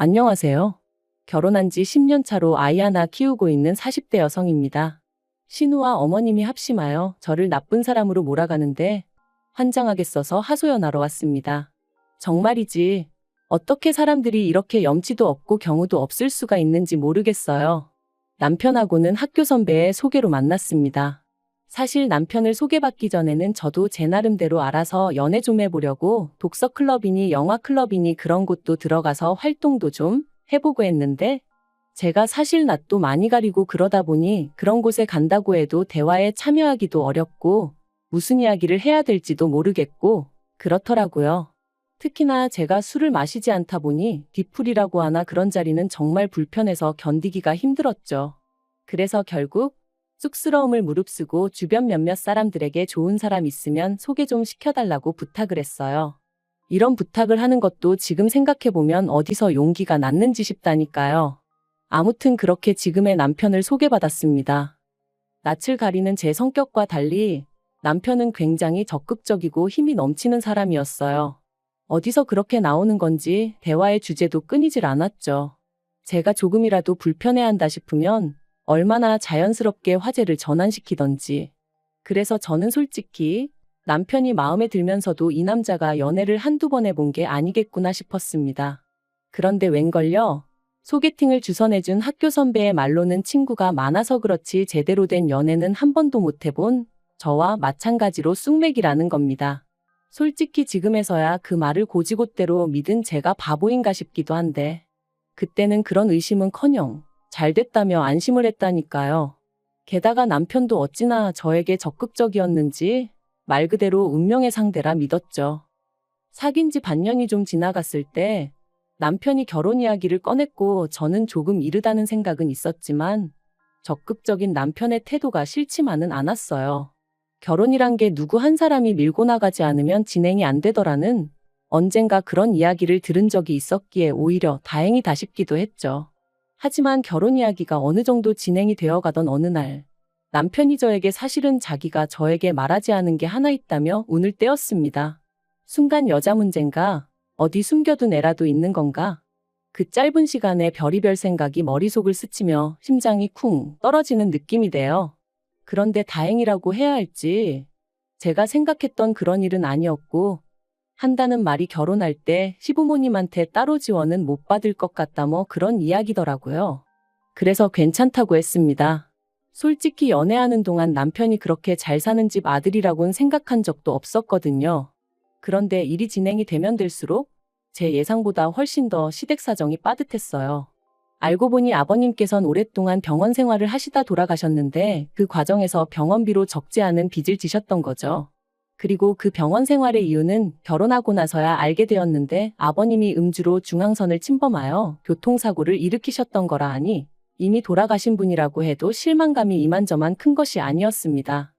안녕하세요. 결혼한 지 10년 차로 아이 하나 키우고 있는 40대 여성입니다. 신우와 어머님이 합심하여 저를 나쁜 사람으로 몰아가는데 환장하겠어서 하소연하러 왔습니다. 정말이지. 어떻게 사람들이 이렇게 염치도 없고 경우도 없을 수가 있는지 모르겠어요. 남편하고는 학교 선배의 소개로 만났습니다. 사실 남편을 소개받기 전에는 저도 제 나름대로 알아서 연애 좀 해보려고 독서 클럽이니 영화 클럽이니 그런 곳도 들어가서 활동도 좀 해보고 했는데 제가 사실 낯도 많이 가리고 그러다 보니 그런 곳에 간다고 해도 대화에 참여하기도 어렵고 무슨 이야기를 해야 될지도 모르겠고 그렇더라고요. 특히나 제가 술을 마시지 않다 보니 뒤풀이라고 하나 그런 자리는 정말 불편해서 견디기가 힘들었죠. 그래서 결국 쑥스러움을 무릅쓰고 주변 몇몇 사람들에게 좋은 사람 있으면 소개 좀 시켜달라고 부탁을 했어요. 이런 부탁을 하는 것도 지금 생각해보면 어디서 용기가 났는지 싶다니까요. 아무튼 그렇게 지금의 남편을 소개받았습니다. 낯을 가리는 제 성격과 달리 남편은 굉장히 적극적이고 힘이 넘치는 사람이었어요. 어디서 그렇게 나오는 건지 대화의 주제도 끊이질 않았죠. 제가 조금이라도 불편해한다 싶으면 얼마나 자연스럽게 화제를 전환시키던지. 그래서 저는 솔직히 남편이 마음에 들면서도 이 남자가 연애를 한두 번 해본 게 아니겠구나 싶었습니다. 그런데 웬걸요? 소개팅을 주선해준 학교 선배의 말로는 친구가 많아서 그렇지 제대로 된 연애는 한 번도 못 해본 저와 마찬가지로 쑥맥이라는 겁니다. 솔직히 지금에서야 그 말을 고지곳대로 믿은 제가 바보인가 싶기도 한데 그때는 그런 의심은커녕 잘 됐다며 안심을 했다니까요. 게다가 남편도 어찌나 저에게 적극적이었는지 말 그대로 운명의 상대라 믿었죠. 사귄 지 반년이 좀 지나갔을 때 남편이 결혼 이야기를 꺼냈고 저는 조금 이르다는 생각은 있었지만 적극적인 남편의 태도가 싫지만은 않았어요. 결혼이란 게 누구 한 사람이 밀고 나가지 않으면 진행이 안 되더라는 언젠가 그런 이야기를 들은 적이 있었기에 오히려 다행이다 싶기도 했죠. 하지만 결혼 이야기가 어느 정도 진행이 되어 가던 어느 날 남편이 저에게 사실은 자기가 저에게 말하지 않은 게 하나 있다며 운을 떼었습니다. 순간 여자 문제인가? 어디 숨겨둔 애라도 있는 건가? 그 짧은 시간에 별의별 생각이 머릿속을 스치며 심장이 쿵 떨어지는 느낌이 돼요. 그런데 다행이라고 해야 할지 제가 생각했던 그런 일은 아니었고 한다는 말이 결혼할 때 시부모님한테 따로 지원은 못 받을 것 같다 뭐 그런 이야기더라고요. 그래서 괜찮다고 했습니다. 솔직히 연애하는 동안 남편이 그렇게 잘 사는 집 아들이라고는 생각한 적도 없었거든요. 그런데 일이 진행이 되면 될수록 제 예상보다 훨씬 더 시댁 사정이 빠듯했어요. 알고 보니 아버님께선 오랫동안 병원 생활을 하시다 돌아가셨는데 그 과정에서 병원비로 적지 않은 빚을 지셨던 거죠. 그리고 그 병원 생활의 이유는 결혼하고 나서야 알게 되었는데 아버님이 음주로 중앙선을 침범하여 교통사고를 일으키셨던 거라 하니 이미 돌아가신 분이라고 해도 실망감이 이만저만 큰 것이 아니었습니다.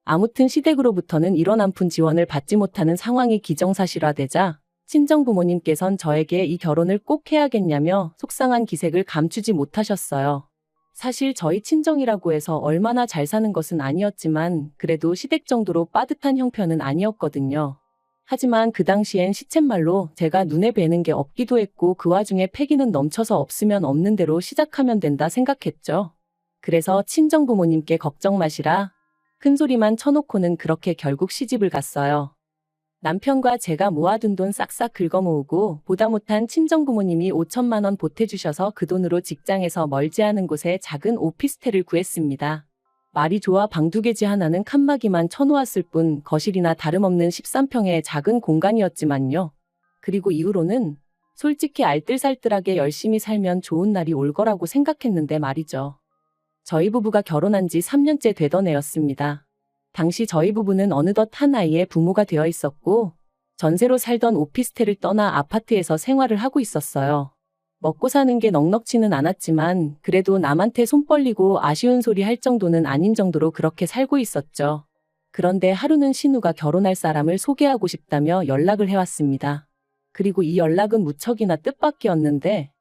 아무튼 시댁으로부터는 이런 한 푼 지원을 받지 못하는 상황이 기정사실화되자 친정부모님께선 저에게 이 결혼을 꼭 해야겠냐며 속상한 기색을 감추지 못하셨어요. 사실 저희 친정이라고 해서 얼마나 잘 사는 것은 아니었지만 그래도 시댁 정도로 빠듯한 형편은 아니었거든요. 하지만 그 당시엔 시쳇말로 제가 눈에 뵈는 게 없기도 했고 그 와중에 패기는 넘쳐서 없으면 없는 대로 시작하면 된다 생각했죠. 그래서 친정부모님께 걱정 마시라 큰소리만 쳐놓고는 그렇게 결국 시집을 갔어요. 남편과 제가 모아둔 돈 싹싹 긁어모으고 보다 못한 친정부모님이 5천만 원 보태주셔서 그 돈으로 직장에서 멀지 않은 곳에 작은 오피스텔을 구했습니다. 말이 좋아 방 2개지 하나는 칸막이만 쳐놓았을 뿐 거실이나 다름없는 13평의 작은 공간이었지만요. 그리고 이후로는 솔직히 알뜰살뜰하게 열심히 살면 좋은 날이 올 거라고 생각했는데 말이죠. 저희 부부가 결혼한 지 3년째 되던 해였습니다. 당시 저희 부부는 어느덧 한 아이의 부모가 되어 있었고 전세로 살던 오피스텔을 떠나 아파트에서 생활을 하고 있었어요. 먹고 사는 게 넉넉지는 않았지만 그래도 남한테 손 벌리고 아쉬운 소리 할 정도는 아닌 정도로 그렇게 살고 있었죠. 그런데 하루는 신우가 결혼할 사람을 소개하고 싶다며 연락을 해왔습니다. 그리고 이 연락은 무척이나 뜻밖이었는데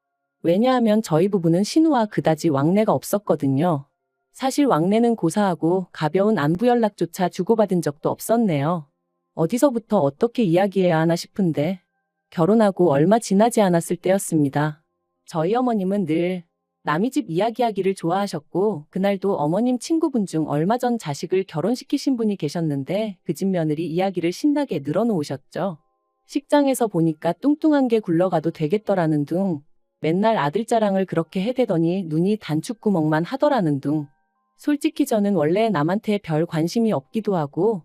왜냐하면 저희 부부는 신우와 그다지 왕래가 없었거든요. 사실 왕래는 고사하고 가벼운 안부 연락조차 주고받은 적도 없었네요. 어디서부터 어떻게 이야기해야 하나 싶은데 결혼하고 얼마 지나지 않았을 때였습니다. 저희 어머님은 늘 남의 집 이야기하기를 좋아하셨고, 그날도 어머님 친구분 중 얼마 전 자식을 결혼시키신 분이 계셨는데 그 집 며느리 이야기를 신나게 늘어놓으셨죠. 식장에서 보니까 뚱뚱한 게 굴러가도 되겠더라는 둥, 맨날 아들 자랑을 그렇게 해대더니 눈이 단축구멍만 하더라는 둥. 솔직히 저는 원래 남한테 별 관심이 없기도 하고,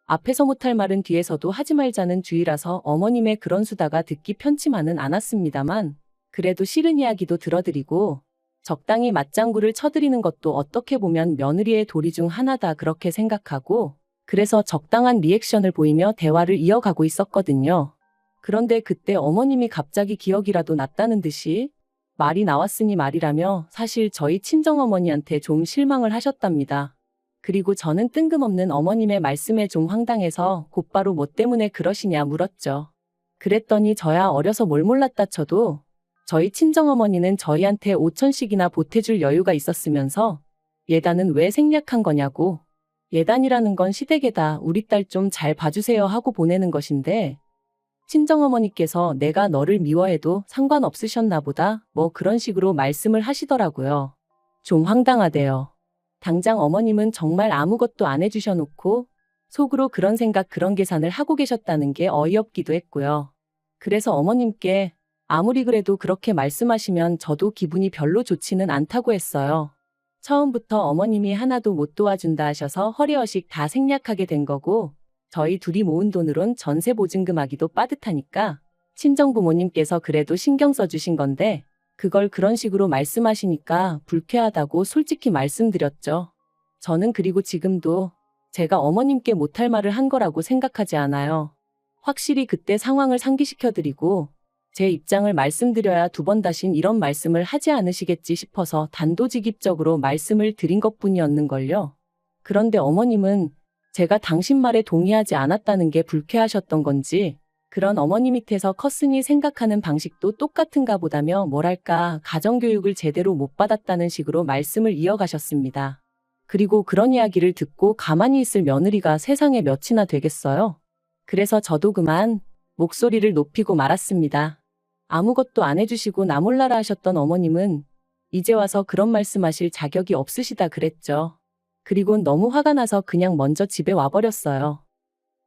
앞에서 못할 말은 뒤에서도 하지 말자는 주의라서 어머님의 그런 수다가 듣기 편치만은 않았습니다만, 그래도 싫은 이야기도 들어드리고 적당히 맞장구를 쳐드리는 것도 어떻게 보면 며느리의 도리 중 하나다 그렇게 생각하고, 그래서 적당한 리액션을 보이며 대화를 이어가고 있었거든요. 그런데 그때 어머님이 갑자기 기억이라도 났다는 듯이 말이 나왔으니 말이라며 사실 저희 친정어머니한테 좀 실망을 하셨답니다. 그리고 저는 뜬금없는 어머님의 말씀에 좀 황당해서 곧바로 뭐 때문에 그러시냐 물었죠. 그랬더니 저야 어려서 뭘 몰랐다 쳐도 저희 친정어머니는 저희한테 5천씩이나 보태줄 여유가 있었으면서 예단은 왜 생략한 거냐고, 예단이라는 건 시댁에다 우리 딸 좀 잘 봐주세요 하고 보내는 것인데, 친정어머니께서 내가 너를 미워해도 상관없으셨나 보다 뭐 그런 식으로 말씀을 하시더라고요. 좀 황당하대요. 당장 어머님은 정말 아무것도 안 해주셔놓고 속으로 그런 생각 그런 계산을 하고 계셨다는 게 어이없기도 했고요. 그래서 어머님께 아무리 그래도 그렇게 말씀하시면 저도 기분이 별로 좋지는 않다고 했어요. 처음부터 어머님이 하나도 못 도와준다 하셔서 허리허식 다 생략하게 된 거고, 저희 둘이 모은 돈으론 전세 보증금하기도 빠듯하니까 친정부모님께서 그래도 신경 써주신 건데, 그걸 그런 식으로 말씀하시니까 불쾌하다고 솔직히 말씀드렸죠. 저는 그리고 지금도 제가 어머님께 못할 말을 한 거라고 생각하지 않아요. 확실히 그때 상황을 상기시켜드리고 제 입장을 말씀드려야 두 번 다신 이런 말씀을 하지 않으시겠지 싶어서 단도직입적으로 말씀을 드린 것뿐이었는걸요. 그런데 어머님은 제가 당신 말에 동의하지 않았다는 게 불쾌하셨던 건지, 그런 어머니 밑에서 컸으니 생각하는 방식도 똑같은가 보다며 뭐랄까 가정교육을 제대로 못 받았다는 식으로 말씀을 이어가셨습니다. 그리고 그런 이야기를 듣고 가만히 있을 며느리가 세상에 몇이나 되겠어요. 그래서 저도 그만 목소리를 높이고 말았습니다. 아무것도 안 해주시고 나 몰라라 하셨던 어머님은 이제 와서 그런 말씀하실 자격이 없으시다 그랬죠. 그리고 너무 화가 나서 그냥 먼저 집에 와버렸어요.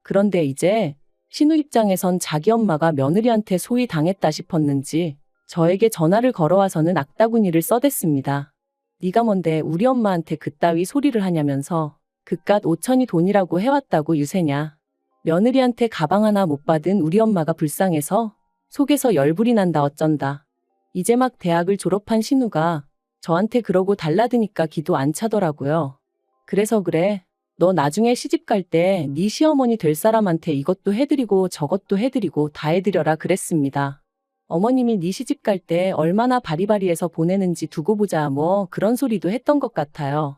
그런데 이제 신우 입장에선 자기 엄마가 며느리한테 소위 당했다 싶었는지 저에게 전화를 걸어와서는 악다구니를 써댔습니다. 네가 뭔데 우리 엄마한테 그따위 소리를 하냐면서 그깟 5천이 돈이라고 해왔다고 유세냐. 며느리한테 가방 하나 못 받은 우리 엄마가 불쌍해서 속에서 열불이 난다 어쩐다. 이제 막 대학을 졸업한 신우가 저한테 그러고 달라드니까 기도 안 차더라고요. 그래서 그래. 너 나중에 시집 갈 때 네 시어머니 될 사람한테 이것도 해드리고 저것도 해드리고 다 해드려라 그랬습니다. 어머님이 네 시집 갈 때 얼마나 바리바리해서 보내는지 두고 보자 뭐 그런 소리도 했던 것 같아요.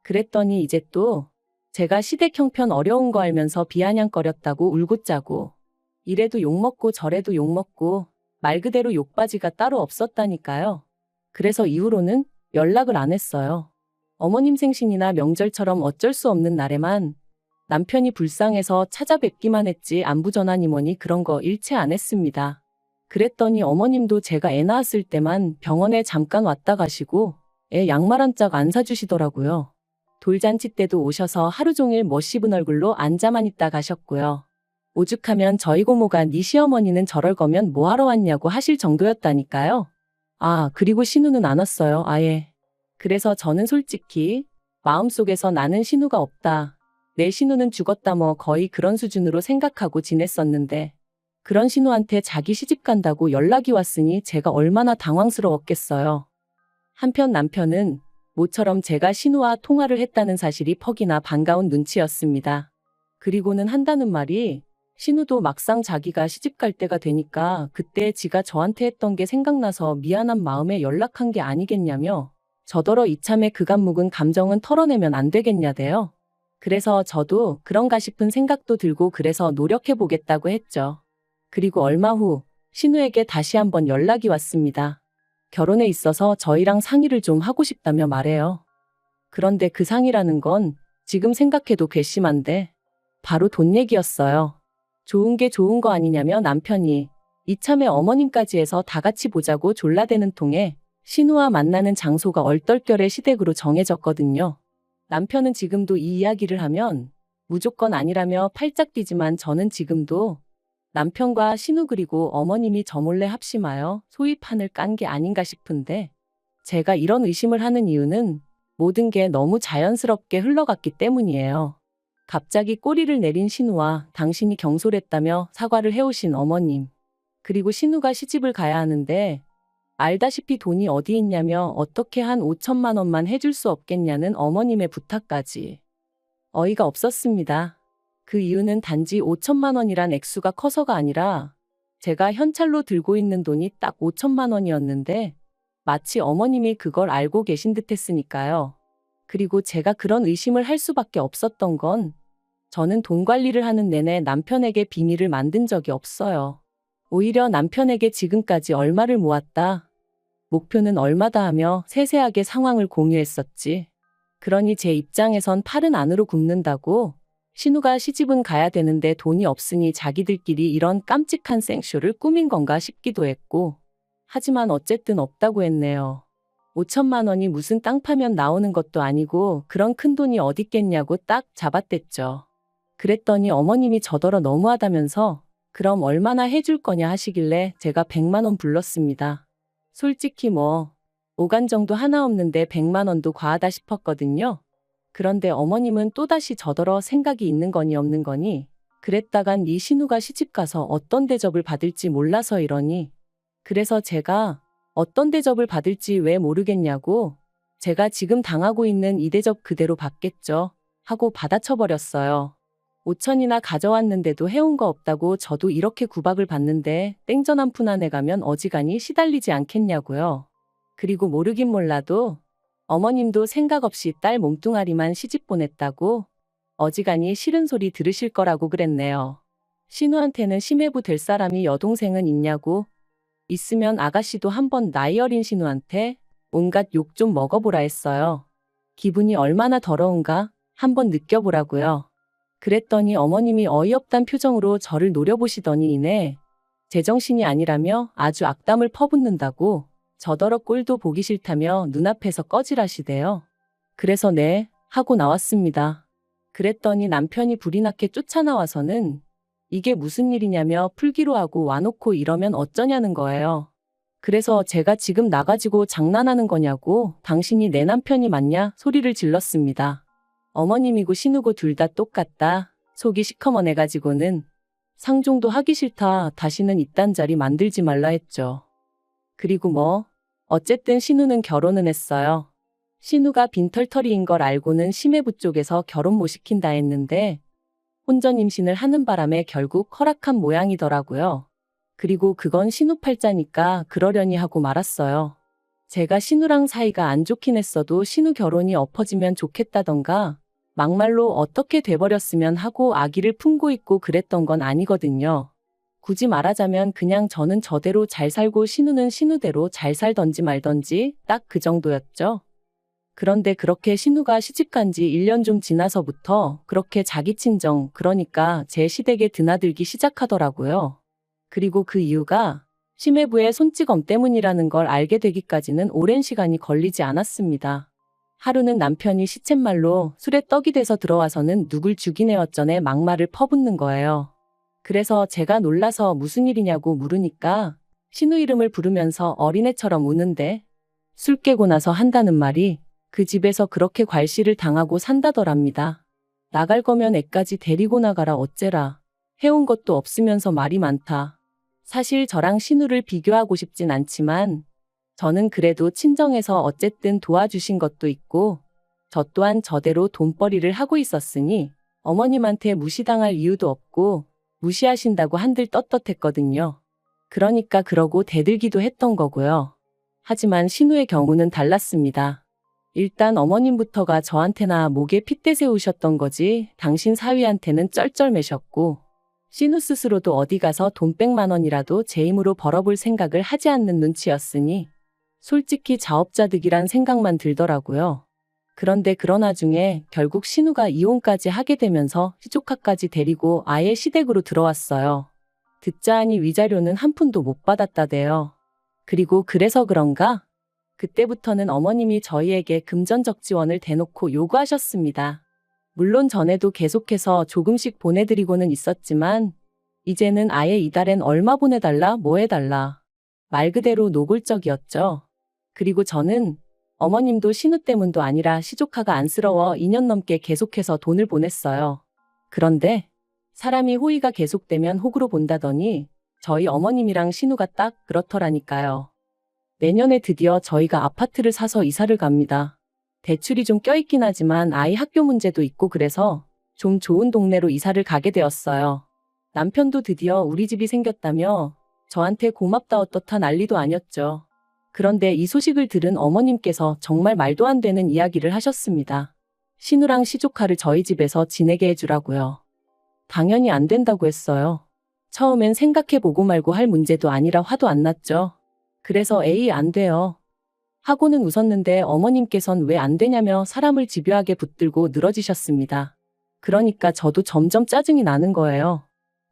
그랬더니 이제 또 제가 시댁 형편 어려운 거 알면서 비아냥거렸다고 울고 짜고, 이래도 욕먹고 저래도 욕먹고 말 그대로 욕바지가 따로 없었다니까요. 그래서 이후로는 연락을 안 했어요. 어머님 생신이나 명절처럼 어쩔 수 없는 날에만 남편이 불쌍해서 찾아뵙기만 했지 안부 전화니 뭐니 그런 거 일체 안 했습니다. 그랬더니 어머님도 제가 애 낳았을 때만 병원에 잠깐 왔다 가시고 애 양말 한 짝 안 사주시더라고요. 돌잔치 때도 오셔서 하루 종일 못 씹은 얼굴로 앉아만 있다 가셨고요. 오죽하면 저희 고모가 네 시어머니는 저럴 거면 뭐하러 왔냐고 하실 정도였다니까요. 아, 그리고 신우는 안 왔어요, 아예. 그래서 저는 솔직히 마음속에서 나는 신우가 없다, 내 신우는 죽었다 뭐 거의 그런 수준으로 생각하고 지냈었는데, 그런 신우한테 자기 시집 간다고 연락이 왔으니 제가 얼마나 당황스러웠겠어요. 한편 남편은 모처럼 제가 신우와 통화를 했다는 사실이 퍽이나 반가운 눈치였습니다. 그리고는 한다는 말이 신우도 막상 자기가 시집 갈 때가 되니까 그때 지가 저한테 했던 게 생각나서 미안한 마음에 연락한 게 아니겠냐며 저더러 이참에 그간 묵은 감정은 털어내면 안 되겠냐대요. 그래서 저도 그런가 싶은 생각도 들고 그래서 노력해보겠다고 했죠. 그리고 얼마 후 신우에게 다시 한번 연락이 왔습니다. 결혼에 있어서 저희랑 상의를 좀 하고 싶다며 말해요. 그런데 그 상의라는 건 지금 생각해도 괘씸한데 바로 돈 얘기였어요. 좋은 게 좋은 거 아니냐며 남편이 이참에 어머님까지 해서 다 같이 보자고 졸라대는 통에 신우와 만나는 장소가 얼떨결에 시댁으로 정해졌거든요. 남편은 지금도 이 이야기를 하면 무조건 아니라며 팔짝 뛰지만 저는 지금도 남편과 신우 그리고 어머님이 저 몰래 합심하여 소위 판을 깐 게 아닌가 싶은데, 제가 이런 의심을 하는 이유는 모든 게 너무 자연스럽게 흘러갔기 때문이에요. 갑자기 꼬리를 내린 신우와 당신이 경솔했다며 사과를 해오신 어머님, 그리고 신우가 시집을 가야 하는데 알다시피 돈이 어디 있냐며 어떻게 한 5천만 원만 해줄 수 없겠냐는 어머님의 부탁까지. 어이가 없었습니다. 그 이유는 단지 5천만 원이란 액수가 커서가 아니라 제가 현찰로 들고 있는 돈이 딱 5천만 원이었는데 마치 어머님이 그걸 알고 계신 듯 했으니까요. 그리고 제가 그런 의심을 할 수밖에 없었던 건 저는 돈 관리를 하는 내내 남편에게 비밀을 만든 적이 없어요. 오히려 남편에게 지금까지 얼마를 모았다, 목표는 얼마다 하며 세세하게 상황을 공유했었지. 그러니 제 입장에선 팔은 안으로 굽는다고, 신우가 시집은 가야 되는데 돈이 없으니 자기들끼리 이런 깜찍한 생쇼를 꾸민 건가 싶기도 했고, 하지만 어쨌든 없다고 했네요. 5천만 원이 무슨 땅 파면 나오는 것도 아니고 그런 큰 돈이 어딨겠냐고 딱 잡아댔죠. 그랬더니 어머님이 저더러 너무하다면서 그럼 얼마나 해줄 거냐 하시길래 제가 100만 원 불렀습니다. 솔직히 뭐 오간 정도 하나 없는데 100만 원도 과하다 싶었거든요. 그런데 어머님은 또다시 저더러 생각이 있는 거니 없는 거니, 그랬다간 네 신우가 시집가서 어떤 대접을 받을지 몰라서 이러니, 그래서 제가 어떤 대접을 받을지 왜 모르겠냐고, 제가 지금 당하고 있는 이 대접 그대로 받겠죠 하고 받아쳐버렸어요. 5천이나 가져왔는데도 해온 거 없다고 저도 이렇게 구박을 받는데 땡전 한 푼 안에 가면 어지간히 시달리지 않겠냐고요. 그리고 모르긴 몰라도 어머님도 생각 없이 딸 몸뚱아리만 시집 보냈다고 어지간히 싫은 소리 들으실 거라고 그랬네요. 신우한테는 심해부 될 사람이 여동생은 있냐고, 있으면 아가씨도 한번 나이 어린 신우한테 온갖 욕 좀 먹어보라 했어요. 기분이 얼마나 더러운가 한번 느껴보라고요. 그랬더니 어머님이 어이없단 표정으로 저를 노려보시더니 이내 제정신이 아니라며 아주 악담을 퍼붓는다고 저더러 꼴도 보기 싫다며 눈앞에서 꺼지라시대요. 그래서 네 하고 나왔습니다. 그랬더니 남편이 불이 나게 쫓아나와서는 이게 무슨 일이냐며 풀기로 하고 와놓고 이러면 어쩌냐는 거예요. 그래서 제가 지금 나가지고 장난하는 거냐고 당신이 내 남편이 맞냐 소리를 질렀습니다. 어머님이고 신우고 둘 다 똑같다. 속이 시커먼해가지고는 상종도 하기 싫다. 다시는 이딴 자리 만들지 말라 했죠. 그리고 뭐 어쨌든 신우는 결혼은 했어요. 신우가 빈털터리인 걸 알고는 심해부 쪽에서 결혼 못 시킨다 했는데 혼전 임신을 하는 바람에 결국 허락한 모양이더라고요. 그리고 그건 신우 팔자니까 그러려니 하고 말았어요. 제가 신우랑 사이가 안 좋긴 했어도 신우 결혼이 엎어지면 좋겠다던가 막말로 어떻게 돼버렸으면 하고 아기를 품고 있고 그랬던 건 아니거든요. 굳이 말하자면 그냥 저는 저대로 잘 살고 신우는 신우대로 잘 살던지 말던지 딱 그 정도였죠. 그런데 그렇게 신우가 시집간 지 1년 좀 지나서부터 그렇게 자기 친정, 그러니까 제 시댁에 드나들기 시작하더라고요. 그리고 그 이유가 심해부의 손찌검 때문이라는 걸 알게 되기까지는 오랜 시간이 걸리지 않았습니다. 하루는 남편이 시쳇말로 술에 떡이 돼서 들어와서는 누굴 죽이네 어쩌네 막말을 퍼붓는 거예요. 그래서 제가 놀라서 무슨 일이냐고 물으니까 신우 이름을 부르면서 어린애처럼 우는데 술 깨고 나서 한다는 말이 그 집에서 그렇게 괄시를 당하고 산다더랍니다. 나갈 거면 애까지 데리고 나가라 어째라. 해온 것도 없으면서 말이 많다. 사실 저랑 신우를 비교하고 싶진 않지만 저는 그래도 친정에서 어쨌든 도와주신 것도 있고 저 또한 저대로 돈벌이를 하고 있었으니 어머님한테 무시당할 이유도 없고 무시하신다고 한들 떳떳했거든요. 그러니까 그러고 대들기도 했던 거고요. 하지만 신우의 경우는 달랐습니다. 일단 어머님부터가 저한테나 목에 핏대 세우셨던 거지 당신 사위한테는 쩔쩔매셨고 신우 스스로도 어디 가서 돈 100만 원이라도 제 힘으로 벌어볼 생각을 하지 않는 눈치였으니 솔직히 자업자득이란 생각만 들더라고요. 그런데 그러나 중에 결국 신우가 이혼까지 하게 되면서 시조카까지 데리고 아예 시댁으로 들어왔어요. 듣자 하니 위자료는 한 푼도 못 받았다대요. 그리고 그래서 그런가? 그때부터는 어머님이 저희에게 금전적 지원을 대놓고 요구하셨습니다. 물론 전에도 계속해서 조금씩 보내드리고는 있었지만 이제는 아예 이달엔 얼마 보내달라 뭐 해달라. 말 그대로 노골적이었죠. 그리고 저는 어머님도 신우 때문도 아니라 시조카가 안쓰러워 2년 넘게 계속해서 돈을 보냈어요. 그런데 사람이 호의가 계속되면 호구로 본다더니 저희 어머님이랑 신우가 딱 그렇더라니까요. 내년에 드디어 저희가 아파트를 사서 이사를 갑니다. 대출이 좀 껴있긴 하지만 아이 학교 문제도 있고 그래서 좀 좋은 동네로 이사를 가게 되었어요. 남편도 드디어 우리 집이 생겼다며 저한테 고맙다 어떻다 난리도 아니었죠. 그런데 이 소식을 들은 어머님께서 정말 말도 안 되는 이야기를 하셨습니다. 신우랑 시조카를 저희 집에서 지내게 해주라고요. 당연히 안 된다고 했어요. 처음엔 생각해보고 말고 할 문제도 아니라 화도 안 났죠. 그래서 에이 안 돼요. 하고는 웃었는데 어머님께선 왜 안 되냐며 사람을 집요하게 붙들고 늘어지셨습니다. 그러니까 저도 점점 짜증이 나는 거예요.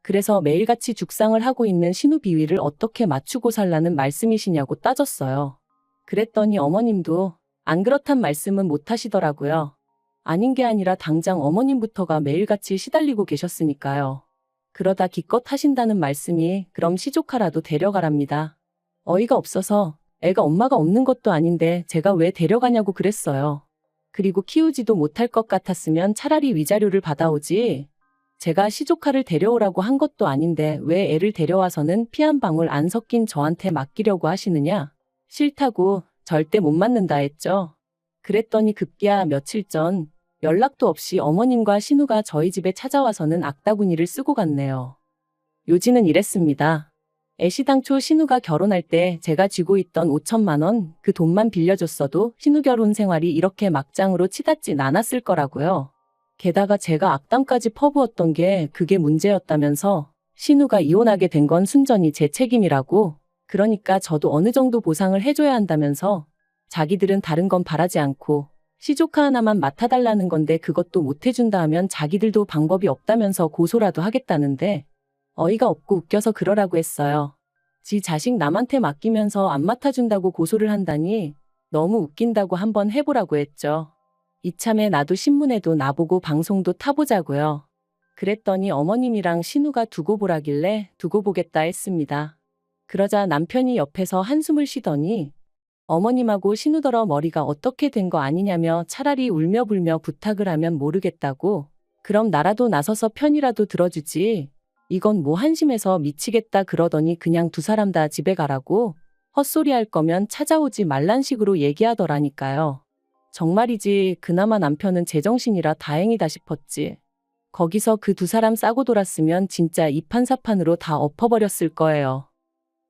그래서 매일같이 죽상을 하고 있는 신우 비위를 어떻게 맞추고 살라는 말씀이시냐고 따졌어요. 그랬더니 어머님도 안 그렇단 말씀은 못 하시더라고요. 아닌 게 아니라 당장 어머님부터가 매일같이 시달리고 계셨으니까요. 그러다 기껏 하신다는 말씀이 그럼 시조카라도 데려가랍니다. 어이가 없어서 애가 엄마가 없는 것도 아닌데 제가 왜 데려가냐고 그랬어요. 그리고 키우지도 못할 것 같았으면 차라리 위자료를 받아오지. 제가 시조카를 데려오라고 한 것도 아닌데 왜 애를 데려와서는 피 한 방울 안 섞인 저한테 맡기려고 하시느냐. 싫다고 절대 못 맡는다 했죠. 그랬더니 급기야 며칠 전 연락도 없이 어머님과 신우가 저희 집에 찾아와서는 악다구니를 쓰고 갔네요. 요지는 이랬습니다. 애시당초 신우가 결혼할 때 제가 쥐고 있던 5천만 원 그 돈만 빌려줬어도 신우 결혼 생활이 이렇게 막장으로 치닫진 않았을 거라고요. 게다가 제가 악담까지 퍼부었던 게 그게 문제였다면서 신우가 이혼하게 된 건 순전히 제 책임이라고. 그러니까 저도 어느 정도 보상을 해줘야 한다면서 자기들은 다른 건 바라지 않고 시조카 하나만 맡아달라는 건데 그것도 못 해준다 하면 자기들도 방법이 없다면서 고소라도 하겠다는데 어이가 없고 웃겨서 그러라고 했어요. 지 자식 남한테 맡기면서 안 맡아준다고 고소를 한다니 너무 웃긴다고 한번 해보라고 했죠. 이참에 나도 신문에도 나보고 방송도 타보자고요. 그랬더니 어머님이랑 신우가 두고 보라길래 두고 보겠다 했습니다. 그러자 남편이 옆에서 한숨을 쉬더니 어머님하고 신우더러 머리가 어떻게 된 거 아니냐며 차라리 울며 불며 부탁을 하면 모르겠다고. 그럼 나라도 나서서 편이라도 들어주지. 이건 뭐 한심해서 미치겠다 그러더니 그냥 두 사람 다 집에 가라고. 헛소리 할 거면 찾아오지 말란 식으로 얘기하더라니까요. 정말이지 그나마 남편은 제정신이라 다행이다 싶었지. 거기서 그 두 사람 싸고 돌았으면 진짜 이판사판으로 다 엎어버렸을 거예요.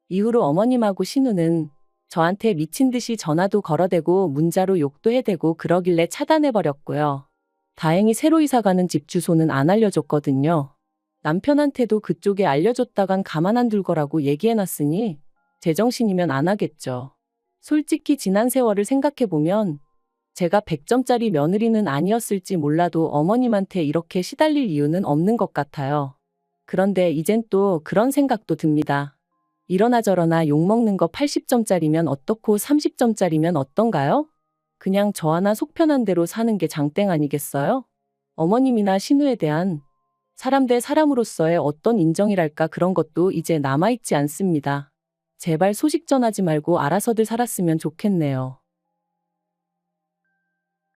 이후로 어머님하고 신우는 저한테 미친 듯이 전화도 걸어대고 문자로 욕도 해대고 그러길래 차단해버렸고요. 다행히 새로 이사가는 집 주소는 안 알려줬거든요. 남편한테도 그쪽에 알려줬다간 가만 안 둘 거라고 얘기해놨으니 제정신이면 안 하겠죠. 솔직히 지난 세월을 생각해보면 제가 100점짜리 며느리는 아니었을지 몰라도 어머님한테 이렇게 시달릴 이유는 없는 것 같아요. 그런데 이젠 또 그런 생각도 듭니다. 이러나 저러나 욕먹는 거 80점짜리면 어떻고 30점짜리면 어떤가요? 그냥 저 하나 속 편한 대로 사는 게 장땡 아니겠어요? 어머님이나 신우에 대한 사람 대 사람으로서의 어떤 인정이랄까 그런 것도 이제 남아있지 않습니다. 제발 소식 전하지 말고 알아서들 살았으면 좋겠네요.